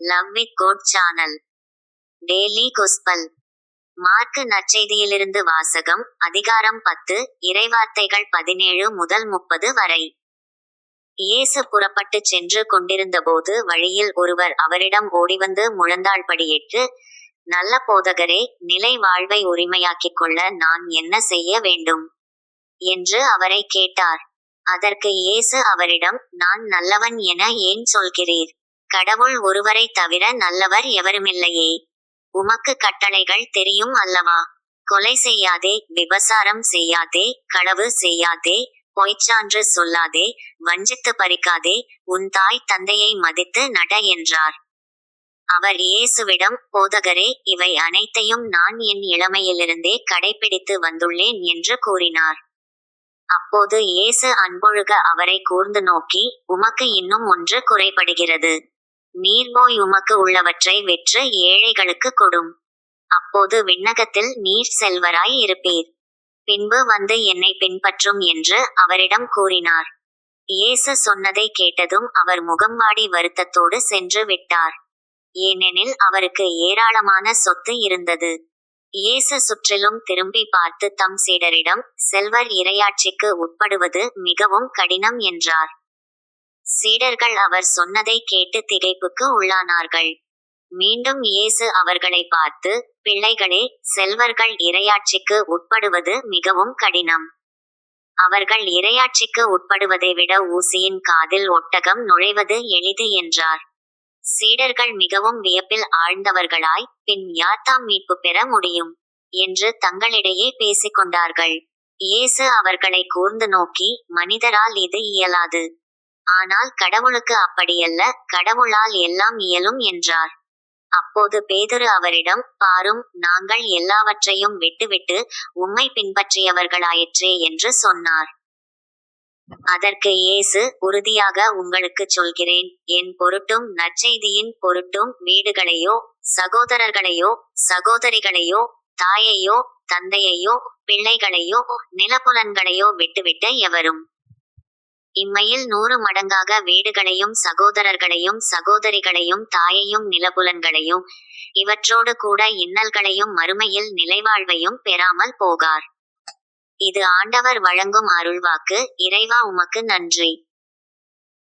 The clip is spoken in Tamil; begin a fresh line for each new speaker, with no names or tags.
Love with God channel daily gospel. Mark நற்செய்தியிலிருந்து வாசகம். அதிகாரம் 10, இறைவார்த்தைகள் 17 முதல் 30 வரை. இயேசு புறப்பட்டுச் சென்று கொண்டிருந்தபோது வழியில் ஒருவர் அவரிடம் ஓடிவந்து முழந்தாள்படியிட்டு, நல்ல போதகரே, நிலை வாழ்வை உரிமையாக்கிக் கொள்ள நான் என்ன செய்ய வேண்டும் என்று அவரை கேட்டார். அதற்கு இயேசு அவரிடம், நான் நல்லவன் என ஏன் சொல்கிறீர்? கடவுள் ஒருவரை தவிர நல்லவர் எவருமில்லையே. உமக்கு கட்டளைகள் தெரியும் அல்லவா? கொலை செய்யாதே, விபசாரம் செய்யாதே, களவு செய்யாதே, பொய்ச்சான்று சொல்லாதே, வஞ்சித்து பறிக்காதே, உன் தாய் தந்தையை மதித்து நட என்றார். அவர் இயேசுவிடம், போதகரே, இவை அனைத்தையும் நான் என் இளமையிலிருந்தே கடைப்பிடித்து வந்துள்ளேன் என்று கூறினார். அப்போது இயேசு அன்பொழுக அவரை கூர்ந்து நோக்கி, உமக்கு இன்னும் ஒன்று குறைபடுகிறது. நீர் போய் உமக்கு உள்ளவற்றை விற்று ஏழைகளுக்கு கொடும். அப்போது விண்ணகத்தில் நீர் செல்வராய் இருப்பீர். பின்பு வந்து என்னை பின்பற்றும் என்று அவரிடம் கூறினார். இயேசு சொன்னதை கேட்டதும் அவர் முகம் வாடி வருத்தத்தோடு சென்று விட்டார். ஏனெனில் அவருக்கு ஏராளமான சொத்து இருந்தது. இயேசு சுற்றிலும் திரும்பி பார்த்து தம் சீடரிடம், செல்வர் இறையாட்சிக்கு உட்படுவது மிகவும் கடினம் என்றார். சீடர்கள் அவர் சொன்னதை கேட்டு திகைப்புக்கு உள்ளானார்கள். மீண்டும் இயேசு அவர்களை பார்த்து, பிள்ளைகளே, செல்வர்கள் இறையாட்சிக்கு உட்படுவது மிகவும் கடினம். அவர்கள் இறையாட்சிக்கு உட்படுவதை விட ஊசியின் காதில் ஒட்டகம் நுழைவது எளிது என்றார். சீடர்கள் மிகவும் வியப்பில் ஆழ்ந்தவர்களாய், பின் யார் தாம் மீட்பு பெற முடியும் என்று தங்களிடையே பேசிக்கொண்டார்கள். இயேசு அவர்களை கூர்ந்து நோக்கி, மனிதரால் இது இயலாது. ஆனால் கடவுளுக்கு அப்படியல்ல, கடவுளால் எல்லாம் இயலும் என்றார். அப்போது பேதுரு அவரிடம், பாரும், நாங்கள் எல்லாவற்றையும் விட்டுவிட்டு உம்மை பின்பற்றியவர்களாயிற்றே என்று சொன்னார். அதற்கு இயேசு, உறுதியாக உங்களுக்குச் சொல்கிறேன், என் பொருட்டும் நற்செய்தியின் பொருட்டும் வீடுகளையோ, சகோதரர்களையோ, சகோதரிகளையோ, தாயையோ, தந்தையையோ, பிள்ளைகளையோ, நிலப்புலன்களையோ விட்டுவிட்ட எவரும் இம்மையில் 100 மடங்காக வீடுகளையும் சகோதரர்களையும் சகோதரிகளையும் தாயையும் நிலப்புலன்களையும் இவற்றோடு கூட இன்னல்களையும் மறுமையில் நிலைவாழ்வையும் பெறாமல் போகார். இது ஆண்டவர் வழங்கும் அருள்வாக்கு. இறைவா, உமக்கு நன்றி.